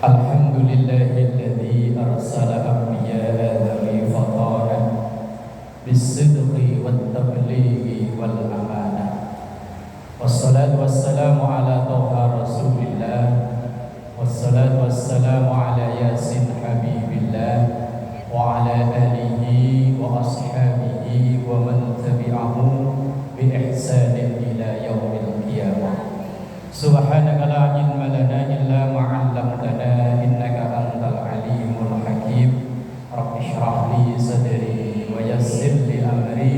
Alhamdulillahilladzi arsala anbiya'a ذوي فطانة بالصدق والتبليغ والأمانة والصلاة والسلام على طه رسول الله والصلاة والسلام على ياسين حبيب الله وعلى آله وأصحابه ومن تبعه بإحسان إلى يوم القيامة. سبحانك لا علم لنا إلا ما علمتنا إنك أنت العليم الحكيم. رب اشرح لي صدري ويسر لي أمري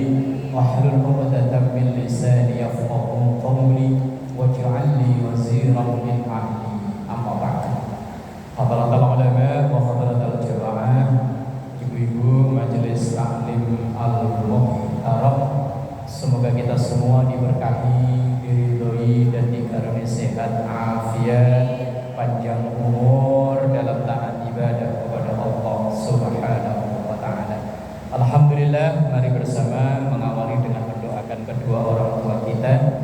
واحلل عقدة من لساني يفقهوا قولي واجعل لي وزيرا من أهلي. أما بعد. Hadratul ulama wa hadratul jamaah, ibu-ibu majelis taklim al-muhtaram, semoga kita semua diberkahi, diridhoi dan dikaruniai sehat afiat, panjang umur dalam taat ibadah kepada Allah Subhanahu wa taala. Alhamdulillah, mari bersama mengawali dengan mendoakan kedua orang tua kita,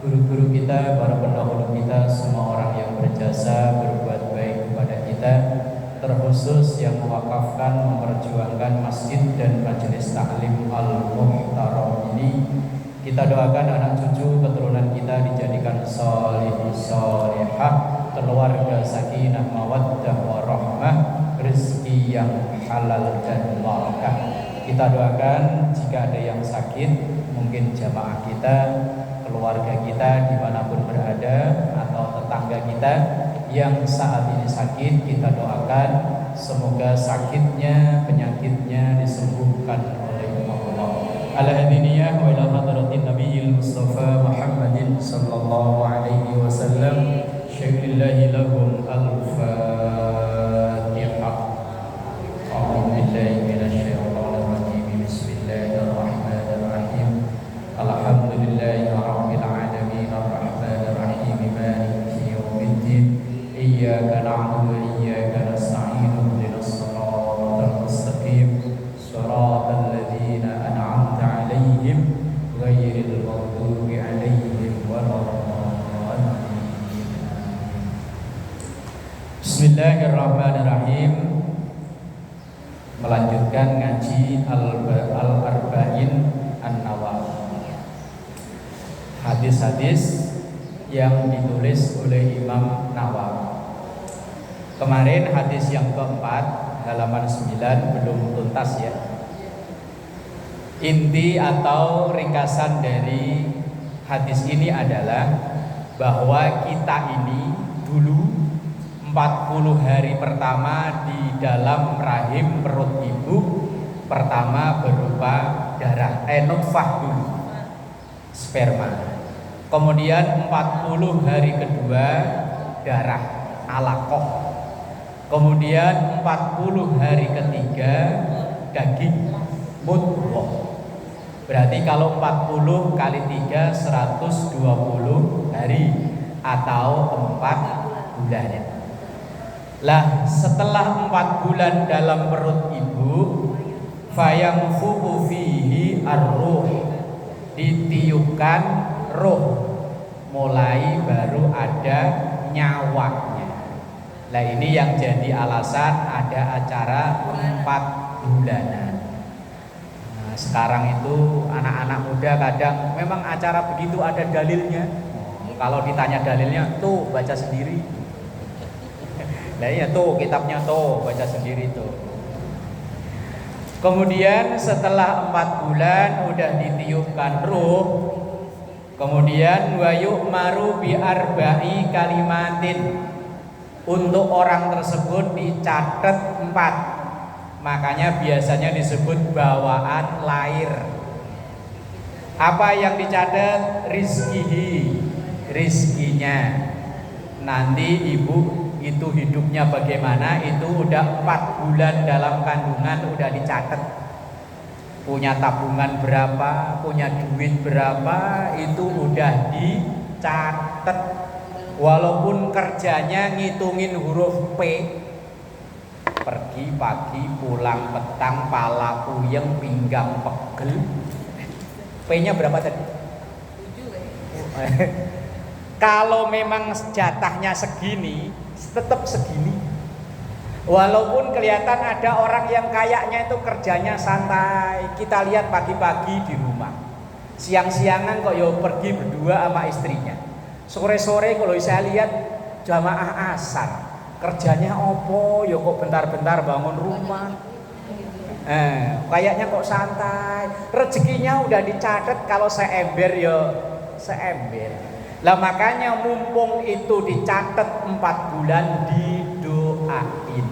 guru-guru kita, para pendahulu kita, semua orang yang berjasa berbuat baik kepada kita, terkhusus yang mewakafkan, memperjuangkan masjid dan majelis taklim al-muhtaram ini. Kita doakan anak cucu keturunan kita dijadikan sholih sholihah, keluarga sakinah mawaddah warahmah, rezeki yang halal dan barakah. Kita doakan jika ada yang sakit, mungkin jamaah kita, keluarga kita dimanapun berada, atau tetangga kita yang saat ini sakit, kita doakan semoga sakitnya, penyakitnya disembuhkan oleh Allah. Ala hadiniyah wa ila hadratin nabiyil mustafa Muhammadin sallallahu alaihi wasallam. Syukrillahi lahum al-fatihah. A'udzu billahi minasyaitonir rajim. Bismillahirrahmanirrahim. Alhamdulillahi rabbil alamin arrahmanir rahim maliki yaumiddin. Iyyaka na'budu wa iyyaka nasta'in. Ihdinas siratal mustaqim. Shiratal ladzina an'amta 'alaihim ghairil maghdubi 'alaihim waladdallin. Bismillahirrahmanirrahim. Melanjutkan ngaji Al-Arba'in An-Nawawi, hadis-hadis yang ditulis oleh Imam Nawawi. Kemarin hadis yang keempat, halaman 9, belum tuntas ya. Inti atau ringkasan dari hadis ini adalah bahwa kita ini dulu 40 hari pertama di dalam rahim perut ibu, pertama berupa darah, nutfah dulu, sperma. Kemudian 40 hari kedua darah, alaqah. Kemudian 40 hari ketiga daging, mudghah. Berarti kalau 40 kali 3 120 hari atau 4 bulan. Lah setelah 4 bulan dalam perut ibu, fayamfuku fihi ar-ruh, ditiupkan ruh, mulai baru ada nyawanya. Lah ini yang jadi alasan ada acara 4 bulanan. Nah, sekarang itu anak-anak muda kadang memang acara begitu ada dalilnya. Kalau ditanya dalilnya, tuh baca sendiri. Nah ya tuh kitabnya tuh baca sendiri tuh. Kemudian setelah 4 bulan udah ditiupkan ruh, kemudian wa yu'maru bi arba'i kalimatin, untuk orang tersebut dicatat 4. Makanya biasanya disebut bawaan lahir. Apa yang dicatat? Rizkihi, rizkinya. Nanti ibu itu hidupnya bagaimana, itu udah 4 bulan dalam kandungan udah dicatat. Punya tabungan berapa, punya duit berapa, itu udah dicatat. Walaupun kerjanya ngitungin huruf P, pergi pagi pulang petang, pala puyeng pinggang pegel. P-nya berapa tadi? 7. Kalau memang jatahnya segini, tetap segini. Walaupun kelihatan ada orang yang kayaknya itu kerjanya santai, kita lihat pagi-pagi di rumah, siang-siangan kok yo pergi berdua sama istrinya, sore-sore kalau saya lihat jamaah asar, kerjanya opo yo kok bentar-bentar bangun rumah, kayaknya kok santai, rezekinya udah dicatat, kalau seember yo seember. Lah makanya mumpung itu dicatat 4 bulan, didoain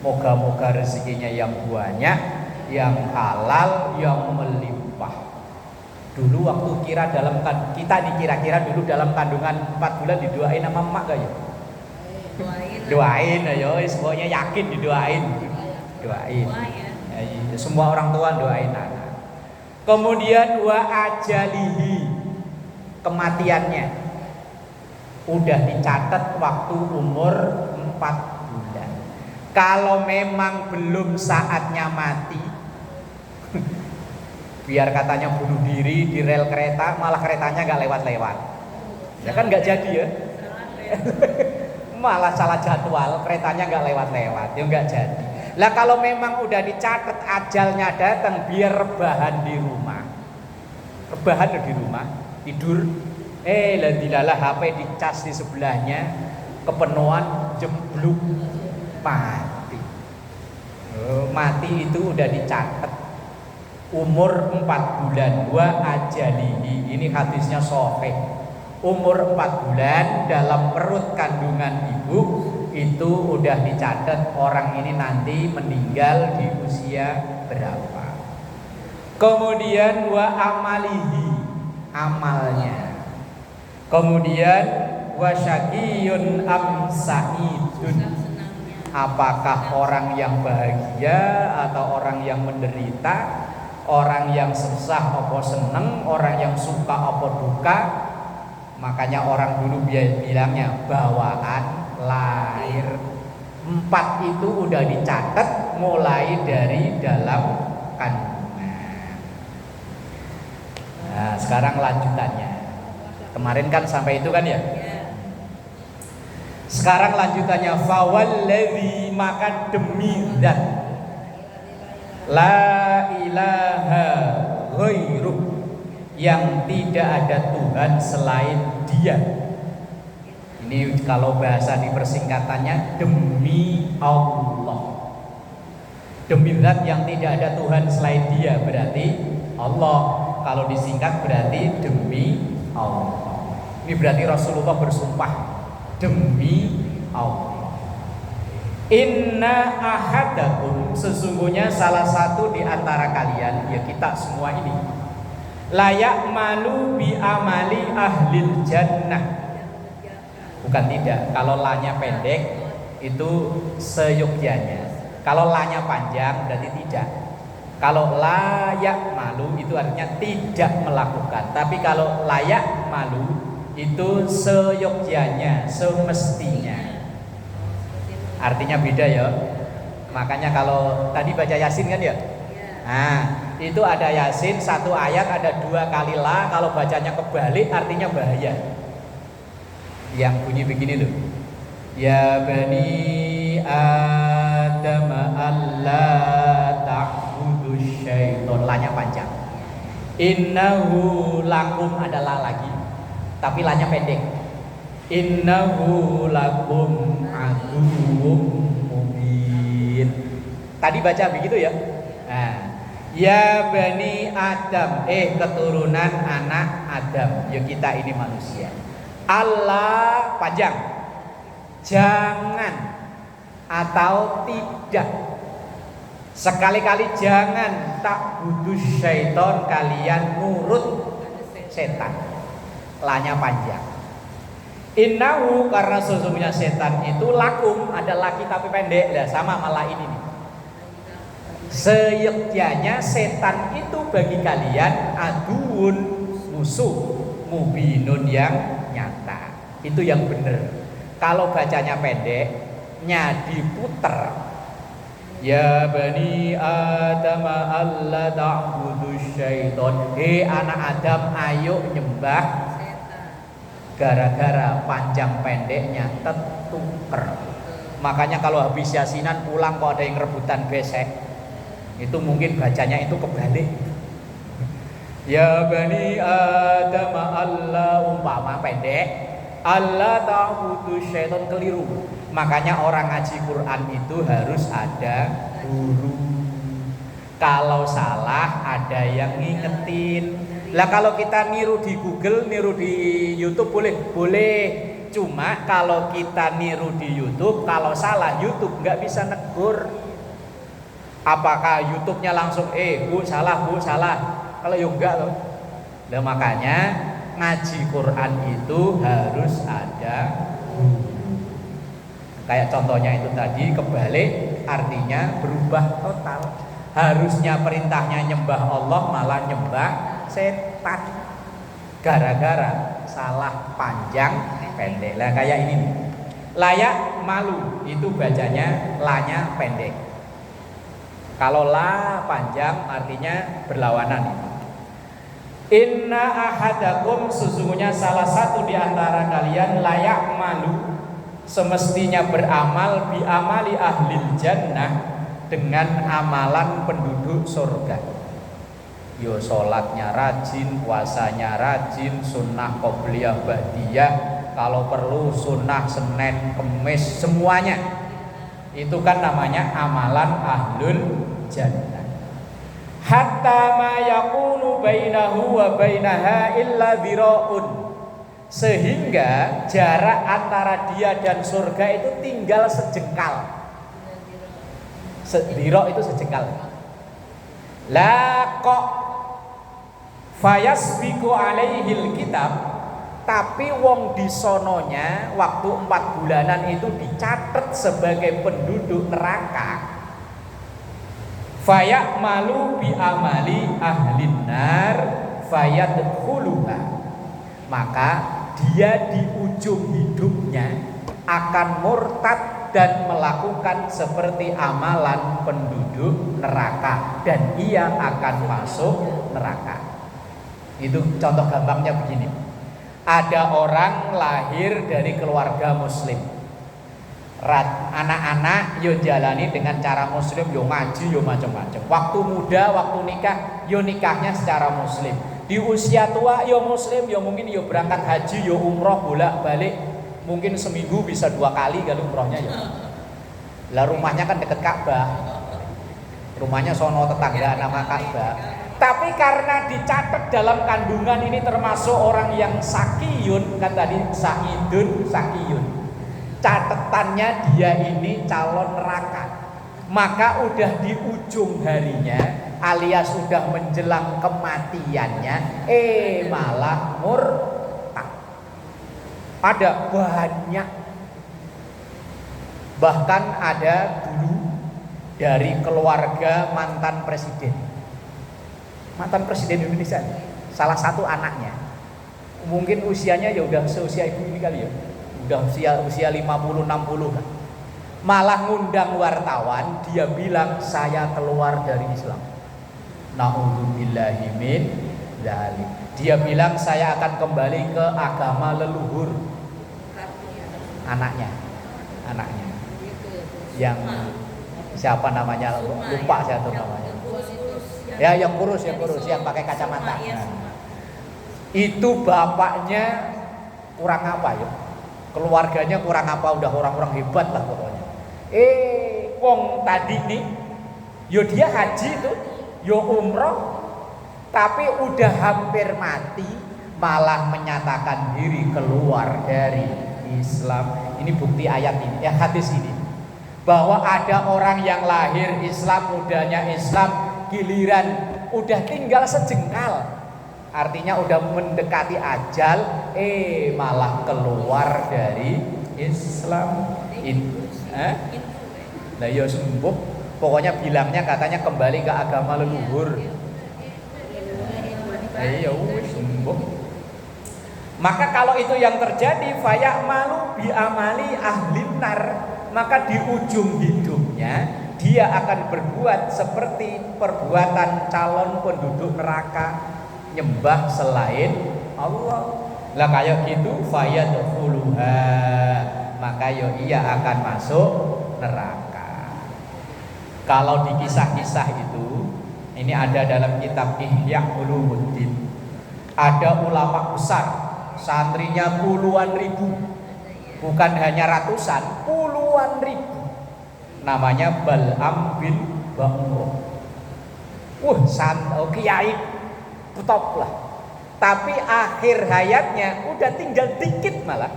moga-moga rezekinya yang banyak, yang halal, yang melimpah. Dulu waktu kita kira-kira dulu dalam kandungan 4 bulan didoain sama emak gak ya? Doain ayo, semuanya yakin didoain. Doain. Ya, semua orang tua doain anak. Kemudian wa ajalihi, kematiannya udah dicatat waktu umur 4 bulan. Kalau memang belum saatnya mati, biar katanya bunuh diri di rel kereta, malah keretanya nggak lewat-lewat, ya kan nggak jadi ya. Malah salah jadwal, keretanya nggak lewat-lewat, ya nggak jadi. Lah kalau memang udah dicatat ajalnya datang, biar rebahan di rumah, tidur. Ladilalah HP dicas di sebelahnya, kepenuhan jembluk, mati. Mati itu udah dicatat umur 4 bulan. Wa ajalihi, ini hadisnya sahih. Umur 4 bulan dalam perut kandungan ibu itu udah dicatat orang ini nanti meninggal di usia berapa. Kemudian wa amalihi, amalnya. Kemudian wa syaqiyun am sa'idun, apakah orang yang bahagia atau orang yang menderita, orang yang susah apa seneng, orang yang suka apa duka. Makanya orang dulu bilangnya bawaan lahir. 4 itu udah dicatat mulai dari dalam kandungan. Nah, sekarang lanjutannya. Kemarin kan sampai itu kan ya. Sekarang lanjutannya, fawalladzi, maka demi zat la ilaha ghairuh, yang tidak ada Tuhan selain Dia. Ini kalau bahasa dipersingkatannya demi Allah. Demi zat yang tidak ada Tuhan selain Dia, berarti Allah. Kalau disingkat berarti demi Allah. Ini berarti Rasulullah bersumpah demi Allah. Inna ahadakum, sesungguhnya salah satu di antara kalian, ya kita semua ini, layak malu bi amali ahlil jannah. Bukan tidak, kalau lanya pendek itu seyogyanya. Kalau lanya panjang berarti tidak. Kalau layak malu itu artinya tidak melakukan. Tapi kalau layak malu itu seyogyanya, semestinya. Artinya beda ya. Makanya kalau tadi baca Yasin kan ya? Nah, itu ada Yasin 1 ayat ada 2 kali la. Kalau bacanya kebalik artinya bahaya. Yang bunyi begini loh. Ya bani Adam alla ta'budu syaiton. Lanya panjang. Innahu lakum, adalah lagi, tapi lanya pendek. Innahu lakum aduwwum mubin. Tadi baca begitu ya. Nah, ya bani Adam, keturunan anak Adam, ya kita ini manusia. Allah panjang, jangan atau tidak, sekali-kali jangan tak butuh syaiton, kalian nurut setan. Lanya panjang. Innahu, karena sesungguhnya setan itu lakum, ada laki tapi pendek, lah sama malah ini nih. Seyogyanya setan itu bagi kalian aduun, musuh, mubinun, yang nyata. Itu yang benar. Kalau bacanya pendeknya diputer, ya bani Adam alla ta'budu syaiton. Anak Adam, ayo nyembah. Gara-gara panjang pendeknya tertuker. Makanya kalau habis yasinan pulang kok ada yang rebutan besek, itu mungkin bacanya itu kebalik. Ya bani Adam Allah, umpama pendek, Allah ta'budu syaitan, keliru. Makanya orang ngaji Quran itu harus ada guru. Kalau salah ada yang ngingetin. Lah kalau kita niru di Google, niru di YouTube boleh. Cuma kalau kita niru di YouTube, kalau salah YouTube nggak bisa negur. Apakah YouTube-nya langsung bu salah. Kalau ya enggak loh. Nah makanya ngaji Quran itu harus ada. Kayak contohnya itu tadi kebalik, artinya berubah total. Harusnya perintahnya nyembah Allah malah nyembah setan. Gara-gara salah panjang pendek. Lah kayak ini nih. Layak malu itu bacanya lanya pendek. Kalau la panjang artinya berlawanan. Inna ahadakum, sesungguhnya salah satu di antara kalian layak malu, semestinya beramal bi amali ahlil jannah, dengan amalan penduduk surga. Yo sholatnya rajin, puasanya rajin, sunnah qobliyah ba'diyah, kalau perlu sunnah Senin Kemis semuanya. Itu kan namanya amalan ahlul jannah. Hatta ma yakunu bainahu wa bainaha illa dhira'un, sehingga jarak antara dia dan surga itu tinggal sejengkal. Dhira' itu sejengkal. La kok fayasbiqu alaihil kitab, tapi wong di sononya waktu 4 bulanan itu dicatat sebagai penduduk neraka. Fayak malu bi amali ahlin nar fayadkhuluha, maka dia di ujung hidupnya akan murtad dan melakukan seperti amalan penduduk neraka, dan ia akan masuk neraka. Itu contoh gampangnya begini. Ada orang lahir dari keluarga muslim, anak-anak yo jalani dengan cara muslim, yo ngaji, yo macam-macam. Waktu muda, waktu nikah, yo nikahnya secara muslim. Di usia tua yo muslim, yo mungkin yo berangkat haji, yo umroh bolak-balik. Mungkin seminggu bisa 2 kali kalau umrohnya ya. Lah rumahnya kan deket Ka'bah. Rumahnya sono tetangga nama Ka'bah. Tapi karena dicatat dalam kandungan ini termasuk orang yang sakiyun, kan tadi sakiyun. Catatannya dia ini calon neraka. Maka udah di ujung harinya alias sudah menjelang kematiannya, malah murtad. Ada banyak, bahkan ada dulu dari keluarga mantan presiden Indonesia, salah satu anaknya mungkin usianya ya udah seusia ibu ini kali ya, udah usia 50-60 kan. Malah ngundang wartawan, dia bilang saya keluar dari Islam. Na'udzubillahi min dzalik. Dia bilang saya akan kembali ke agama leluhur. Anaknya yang siapa namanya, lupa saya tuh namanya. Ya yang kurus yang pakai kacamata. Itu bapaknya kurang apa ya? Keluarganya kurang apa, udah orang-orang hebat lah pokoknya. Wong tadi nih, yo dia haji tuh, yo umroh, tapi udah hampir mati malah menyatakan diri keluar dari Islam. Ini bukti ayat ini, ya hadis ini, bahwa ada orang yang lahir Islam, mudanya Islam, giliran udah tinggal sejengkal, artinya udah mendekati ajal, malah keluar dari Islam. Nah ya sembuh, pokoknya bilangnya katanya kembali ke agama leluhur. Ya wis sembuh. Maka kalau itu yang terjadi, fayak malu bi amali ahlin nar, maka di ujung hidupnya dia akan berbuat seperti perbuatan calon penduduk neraka, nyembah selain Allah. Lah kayak gitu fayadkhuluha, maka yo ia akan masuk neraka. Kalau di kisah-kisah itu, ini ada dalam kitab Ihya Ulumuddin. Ada ulama besar, santrinya puluhan ribu, bukan hanya ratusan, puluhan ribu. Namanya Bal'am bin Ba'urah. Kiai top lah. Tapi akhir hayatnya udah tinggal dikit malah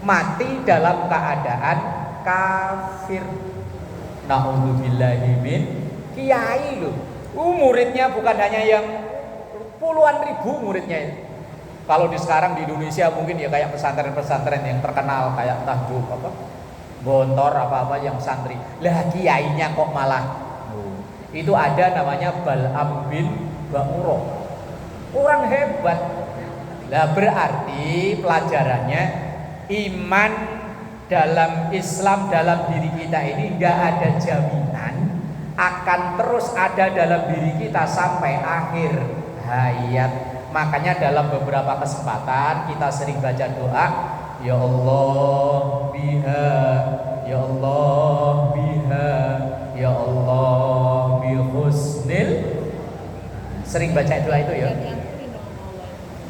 mati dalam keadaan kafir. Na'udzubillahi min kiai loh. Muridnya bukan hanya yang puluhan ribu muridnya itu. Kalau di sekarang di Indonesia mungkin ya kayak pesantren-pesantren yang terkenal kayak Tahduk apa Gontor apa-apa yang santri. Lah kiainya kok malah itu ada namanya Bal'am bin Ba'urah. Orang hebat. Lah berarti pelajarannya iman dalam Islam dalam diri kita ini enggak ada jaminan akan terus ada dalam diri kita sampai akhir hayat. Makanya dalam beberapa kesempatan kita sering baca doa, ya Allah biha, ya Allah biha, ya Allah bi husnil. Sering baca doa itu ya.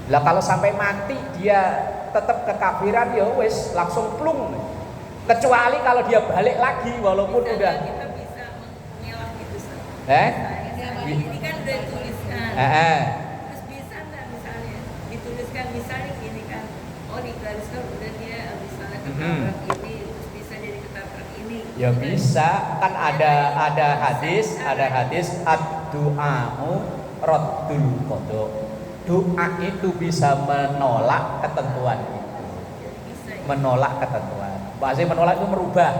Lah kalau sampai mati dia tetap kekafiran ya wis langsung plung. Kecuali kalau dia balik lagi walaupun bisa udah kita bisa mengelak gitu Ustaz. Ini kan udah dituliskan. Terus bisa nggak misalnya dituliskan misalnya gini kan, oh digariskan udah dia misalnya ketabrak ini, terus bisa jadi ketabrak ini. Ya bisa, kan ada hadis ad-du'a'u raddul qada. Doa itu bisa menolak ketentuan itu. Menolak ketentuan. Bahasa menolak itu merubah.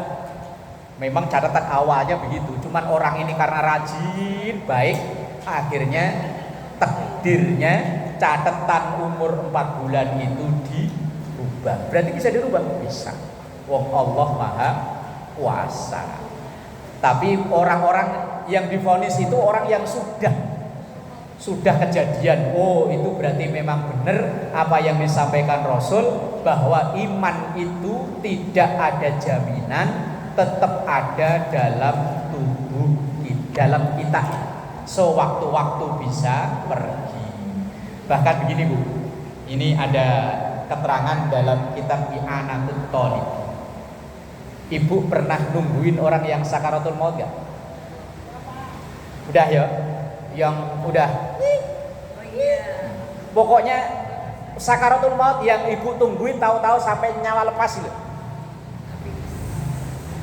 Memang catatan awalnya begitu. Cuman orang ini karena rajin, baik, akhirnya takdirnya catatan umur 4 bulan itu dirubah. Berarti bisa dirubah? Bisa. Wong Allah Maha Kuasa. Tapi orang-orang yang divonis itu orang yang sudah kejadian. Oh, itu berarti memang benar apa yang disampaikan Rasul, bahwa iman itu tidak ada jaminan tetap ada dalam tubuh dalam kita. Sewaktu-waktu bisa pergi. Bahkan begini Bu, ini ada keterangan dalam kitab I'anatul Thalib. Ibu pernah nungguin orang yang sakaratul maut gak? Udah ya? Yang udah pokoknya sakaratul maut yang ibu tungguin tahu-tahu sampai nyawa lepas gitu.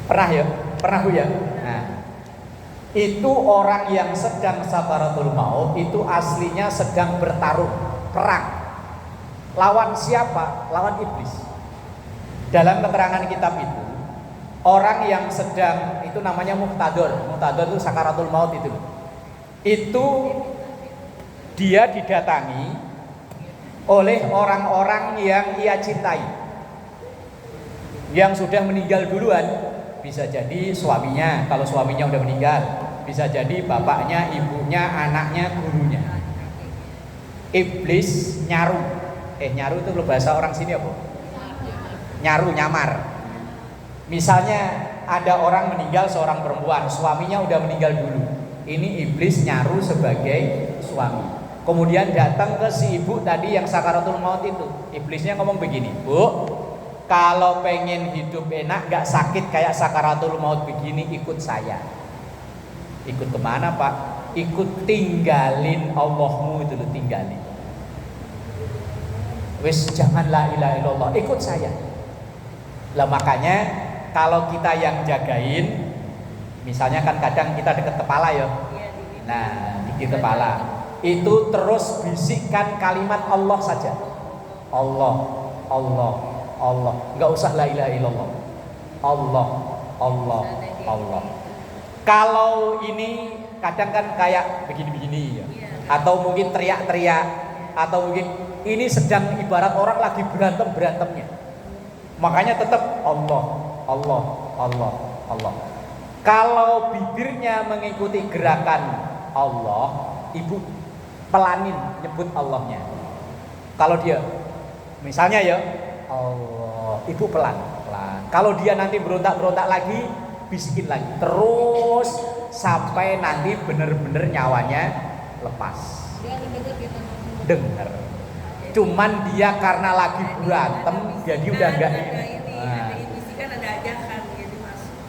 Pernah ya? Pernah Bu ya? Nah, itu orang yang sedang sakaratul maut itu aslinya sedang bertarung, perang. Lawan siapa? Lawan iblis. Dalam keterangan kitab itu, orang yang sedang itu namanya muhtador. Muhtador itu sakaratul maut itu. Itu dia didatangi oleh orang-orang yang ia cintai, yang sudah meninggal duluan. Bisa jadi suaminya, kalau suaminya udah meninggal. Bisa jadi bapaknya, ibunya, anaknya, gurunya. Iblis nyaru. Nyaru itu bahasa orang sini apa? Nyaru, nyamar. Misalnya ada orang meninggal, seorang perempuan, suaminya udah meninggal dulu. Ini iblis nyaru sebagai suami. Kemudian datang ke si ibu tadi yang sakaratul maut itu. Iblisnya ngomong begini, Bu, kalau pengen hidup enak, gak sakit kayak sakaratul maut begini, ikut saya. Ikut kemana Pak? Ikut tinggalin Allahmu itu loh, tinggalin. Wis jangan la ilaha illallah, ikut saya. Lah makanya kalau kita yang jagain, misalnya kan kadang kita deket kepala ya. Nah, di kepala itu terus bisikkan kalimat Allah saja. Allah, Allah, Allah. Enggak usah la ilaha illallah. Allah, Allah, Allah. Kalau ini kadang kan kayak begini-begini ya. Atau mungkin teriak-teriak, atau mungkin ini sedang ibarat orang lagi berantem-berantemnya. Makanya tetap Allah, Allah, Allah, Allah. Kalau bibirnya mengikuti gerakan Allah, ibu pelanin nyebut Allahnya. Kalau dia misalnya ya Allah, ibu pelan, pelan, Kalau dia nanti berontak-berontak lagi, bisikin lagi. Terus sampai nanti bener-bener nyawanya lepas. Dengar. Cuman dia karena lagi berantem, jadi udah enggak ini.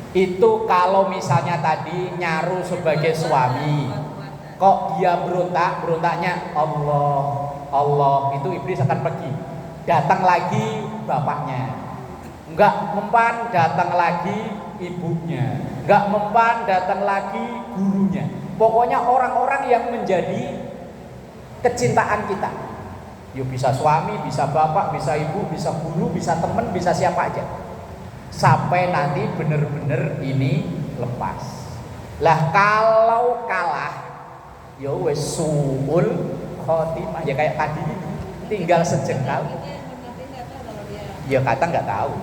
Itu kalau misalnya tadi nyaru sebagai suami, kok dia berontaknya Allah, itu iblis akan pergi. Datang lagi bapaknya, enggak mempan, datang lagi ibunya, enggak mempan, datang lagi gurunya. Pokoknya orang-orang yang menjadi kecintaan kita. Ya bisa suami, bisa bapak, bisa ibu, bisa guru, bisa teman, bisa siapa aja. Sampai nanti bener-bener ini lepas. Lah kalau kalah, ya wes suul khotimah, ya kayak tadi ini, tinggal sejengkal. Ya kata nggak tahu.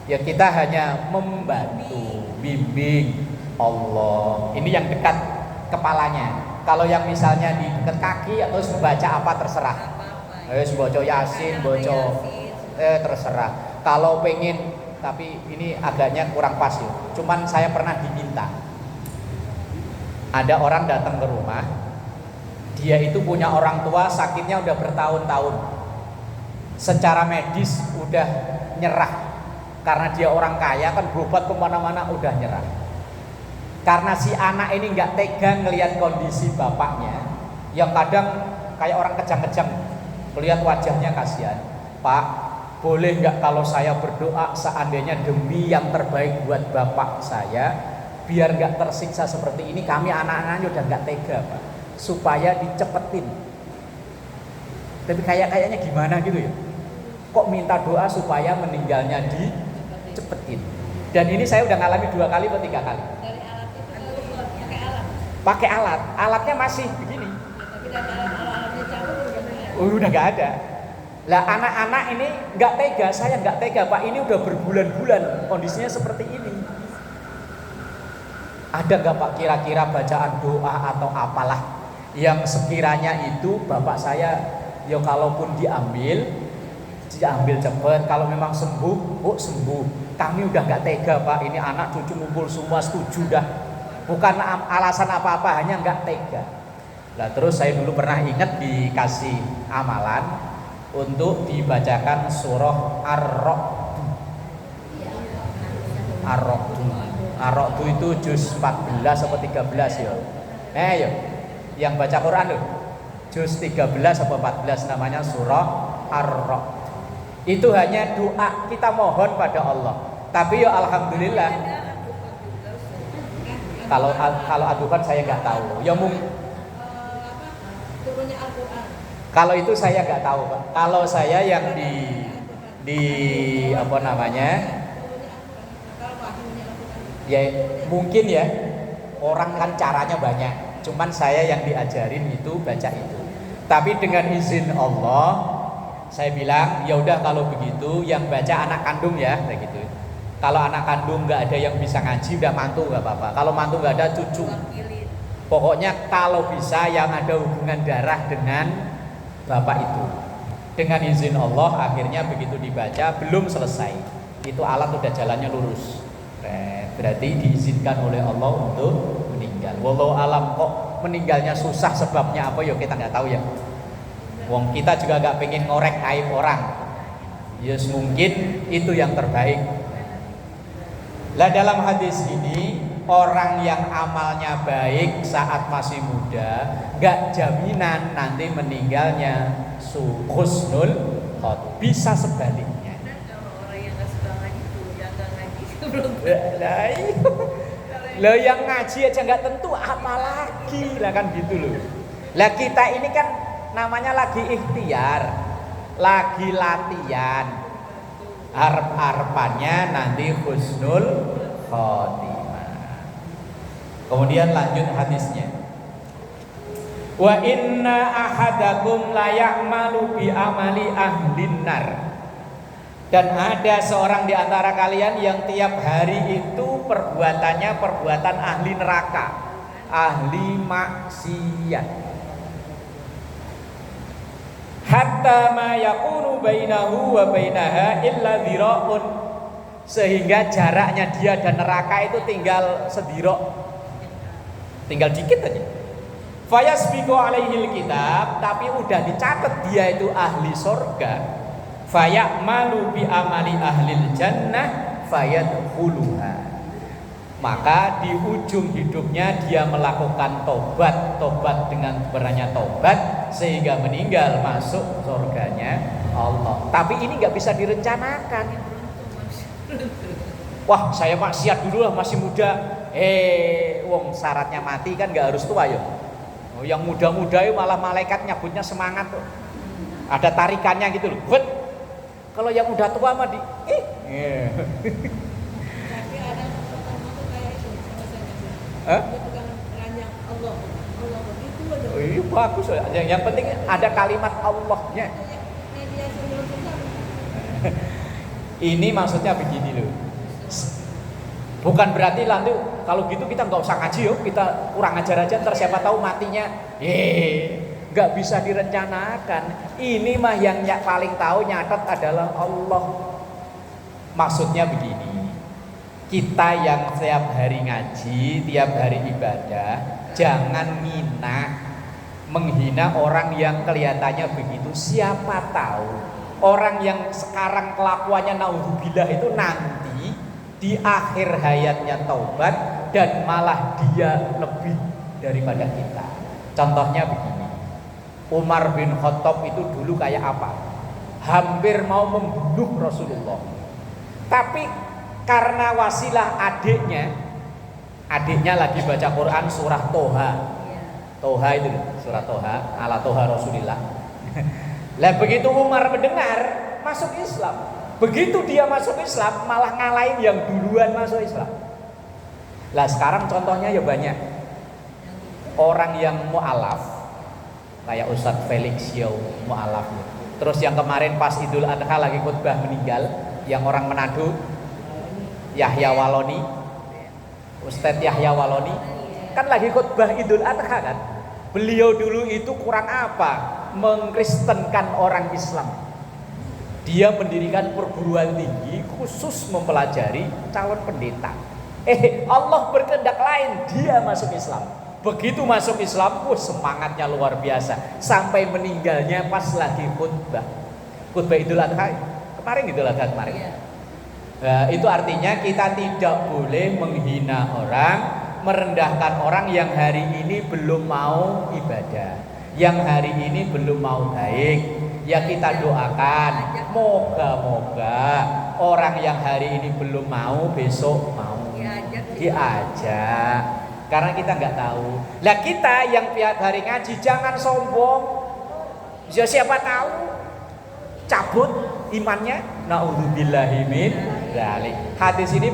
Ya kita hanya membantu, bimbing Allah. Ini yang dekat kepalanya. Kalau yang misalnya di dekat kaki atau membaca apa terserah. Baca Yasin, baca terserah. Kalau pengen, tapi ini agaknya kurang pas ya. Cuman saya pernah diminta. Ada orang datang ke rumah, dia itu punya orang tua sakitnya udah bertahun-tahun. Secara medis udah nyerah. Karena dia orang kaya kan berobat kemana-mana udah nyerah. Karena si anak ini nggak tega ngelihat kondisi bapaknya, yang kadang kayak orang kejang-kejang, melihat wajahnya kasihan. Pak, boleh nggak kalau saya berdoa seandainya demi yang terbaik buat bapak saya, biar nggak tersiksa seperti ini. Kami anak-anaknya udah nggak tega, Pak, supaya dicepetin. Tapi kayaknya gimana gitu ya? Kok minta doa supaya meninggalnya dicepetin? Dan ini saya udah ngalami 2 kali atau 3 kali. Dari alat itu pakai alat. Pakai alat, alatnya masih begini. Tapi dari alat-alatnya cabut Udah nggak ada. Lah anak-anak ini nggak tega, saya nggak tega, Pak. Ini udah berbulan-bulan kondisinya seperti ini. Ada nggak Pak kira-kira bacaan doa atau apalah yang sekiranya itu bapak saya, ya kalaupun diambil cepet. Kalau memang sembuh, sembuh. Kami udah nggak tega, Pak. Ini anak cucu ngumpul semua setuju dah. Bukan alasan apa-apa, hanya nggak tega. Lah terus saya dulu pernah ingat dikasih amalan untuk dibacakan surah Ar-Ra'd itu juz 14 atau 13 ya. Yo, yang baca Quran loh. Juz 13 atau 14 namanya surah Ar-Ra'd. Itu hanya doa, kita mohon pada Allah. Tapi ya alhamdulillah. Kalau adukan saya nggak tahu. Ya turunnya Al-Quran. Kalau itu saya nggak tahu, Pak. Kalau saya yang di apa namanya? Ya mungkin ya, orang kan caranya banyak. Cuman saya yang diajarin itu baca itu. Tapi dengan izin Allah, saya bilang ya udah kalau begitu yang baca anak kandung ya, kayak gitu. Kalau anak kandung nggak ada yang bisa ngaji, udah mantu nggak apa-apa. Kalau mantu nggak ada, cucu. Pokoknya kalau bisa yang ada hubungan darah dengan bapak itu. Dengan izin Allah, akhirnya begitu dibaca belum selesai, itu alat udah jalannya lurus. Berarti diizinkan oleh Allah untuk meninggal. Wallahu alam, kok meninggalnya susah sebabnya apa ya kita nggak tahu ya. Wong kita juga nggak pengen ngorek aib orang. Yes, mungkin itu yang terbaik. Lah dalam hadis ini, orang yang amalnya baik saat masih muda, nggak jaminan nanti meninggalnya husnul khotimah. Bisa sebaliknya. Kalau orang yang nggak suka ngaji itu yang nggak ngaji sebelum. Lah yang ngaji aja nggak tentu, apalagi lah kan gitu loh. Lah kita ini kan namanya lagi ikhtiar, lagi latihan. Arep-arepannya nanti husnul khotimah. Kemudian lanjut hadisnya. Wa inna ahadakum la ya'malu bi amali ahlin nar. Dan ada seorang di antara kalian yang tiap hari itu perbuatannya perbuatan ahli neraka, ahli maksiat. Hatta ma yakunu bainahu wa bainaha illa dhira'un, sehingga jaraknya dia dan neraka itu tinggal sedirok, tinggal dikit aja. Fayasbiqu alaihil kitab, tapi udah dicatat dia itu ahli surga. Fayamalu bi amali ahlil jannah fayadkhuluha. Maka di ujung hidupnya dia melakukan tobat dengan berannya tobat sehingga meninggal masuk surganya Allah. Tapi ini nggak bisa direncanakan. Wah, saya maksiat dulu lah, masih muda. Wong syaratnya mati kan nggak harus tua ya. Yang muda-muda itu malah malaikat nyebutnya semangat tuh. Ada tarikannya gitu loh. Bet. Kalau yang udah tua mah di Tapi ada pertama tuh kayak itu Hah? dia pegang ranjang Allah begitu aja. Oh, iya bagus. Yang penting ada kalimat Allahnya. Media sebelum Ini maksudnya begini loh. Bukan berarti nanti kalau gitu kita nggak usah ngaji yuk, kita kurang ajar aja, ntar siapa tahu matinya. Nggak bisa direncanakan. Ini mah yang paling tahu nyatet adalah Allah. Maksudnya begini, kita yang tiap hari ngaji, tiap hari ibadah, jangan menghina orang yang kelihatannya begitu. Siapa tahu orang yang sekarang kelakuannya naudzubillah itu nanti di akhir hayatnya taubat dan malah dia lebih daripada kita. Contohnya begini, Umar bin Khattab itu dulu kayak apa? Hampir mau membunuh Rasulullah. Tapi karena wasilah adiknya lagi baca Quran surah Toha. Toha itu surah Toha, ala Toha Rasulillah. Lah begitu Umar mendengar, masuk Islam. Begitu dia masuk Islam malah ngalahin yang duluan masuk Islam. Lah sekarang contohnya ya banyak. Orang yang mu'alaf kayak Ustadz Felix Yau mu'alaf. Terus yang kemarin pas Idul Adha lagi khutbah meninggal, yang orang Manado, Yahya Waloni, Ustadz Yahya Waloni kan lagi khutbah Idul Adha kan. Beliau dulu itu kurang apa? Mengkristenkan orang Islam. Dia mendirikan perguruan tinggi khusus mempelajari calon pendeta. Allah berkehendak lain, dia masuk Islam. Begitu masuk Islam, semangatnya luar biasa. Sampai meninggalnya pas lagi khutbah Idul Adha kemarin, Idul Adha kemarin. Nah, itu artinya kita tidak boleh menghina orang, merendahkan orang yang hari ini belum mau ibadah, yang hari ini belum mau baik. Ya kita doakan, moga-moga orang yang hari ini belum mau besok mau, diajak. Karena kita nggak tahu. Lah kita yang tiap hari ngaji jangan sombong. Ya siapa tahu cabut imannya. Naudzubillahi min dzalik. Hadis ini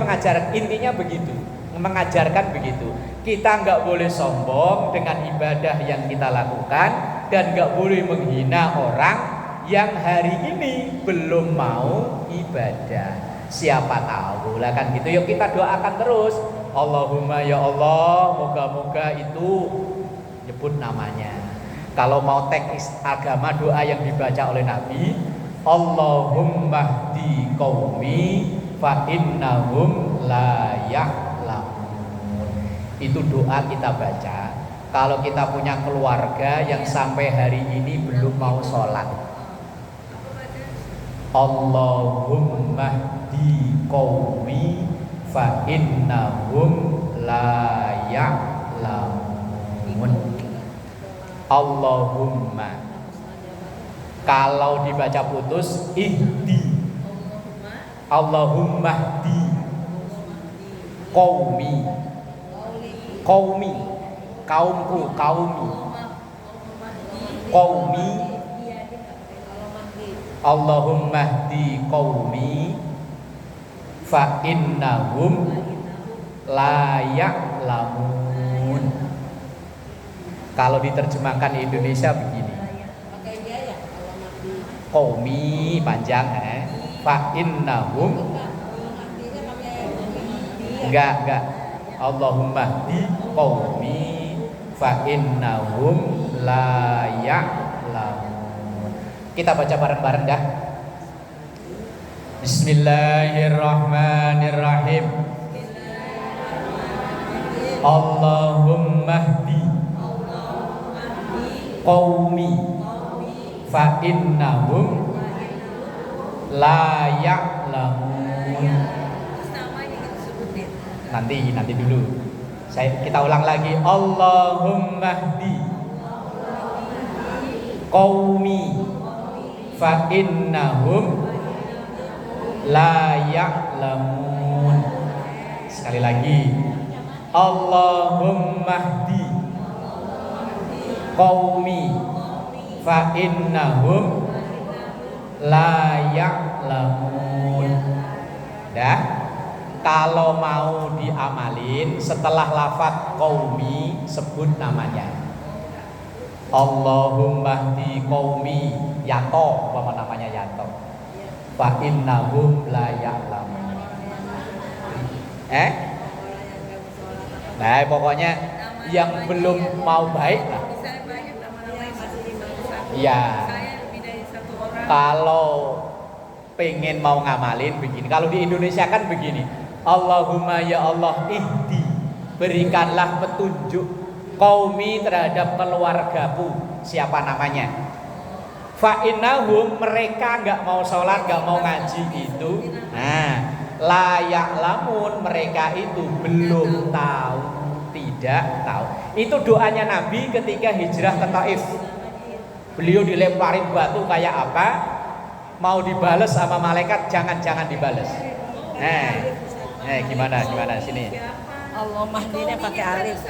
intinya begitu, mengajarkan begitu. Kita nggak boleh sombong dengan ibadah yang kita lakukan dan nggak boleh menghina orang yang hari ini belum mau ibadah. Siapa tahu lah kan gitu. Yuk kita doakan terus. Allahumma ya Allah, moga-moga itu nyebut namanya. Kalau mau teks agama doa yang dibaca oleh Nabi, Allahumma hdi qaumi fa innahum la ya'lamun. Itu doa kita baca kalau kita punya keluarga yang sampai hari ini belum mau sholat. Allahumma hdi qaumi fa innahum la ya'lamun. Allahumma, kalau dibaca putus ihdi. Allahumma hdi qaumi, kaumku, qaumi. Allahumma hdi qaumi fa innahum la ya'lamun. Kalau diterjemahkan di Indonesia begini, qaumi panjang fa innahum enggak Allahumma hdi qaumi fa innahum la ya'lamun. Kita baca bareng-bareng dah. Bismillahirrahmanirrahim. Allahumma hdi qaumi fa innahum la ya'lamun. Nanti dulu. Kita ulang lagi. Allahumma hdi qaumi fa innahum la ya'lamun. Sekali lagi. Allahumma hdi qaumi fa innahum la ya'lamun. Dah. Kalau mau diamalin setelah lafaz qaumi sebut namanya. Allahumma hdi qaumi Yanto, apa namanya Yanto. Fa innahum la ya'lamun. Nah, pokoknya yang belum mau baik lah. Iya. Kalau pengen mau ngamalin begini. Kalau di Indonesia kan begini. Allahumma ya Allah ihdi, berikanlah petunjuk qaumi terhadap keluargaku. Siapa namanya? Fa innahum, mereka enggak mau sholat, enggak mau ngaji itu. Nah, la ya'lamun, mereka itu belum tahu, tidak tahu. Itu doanya Nabi ketika hijrah ke Taif. Beliau dilemparin batu kayak apa? Mau dibales sama malaikat, jangan dibales. Gimana sini? Allah mahdinya pakai alif.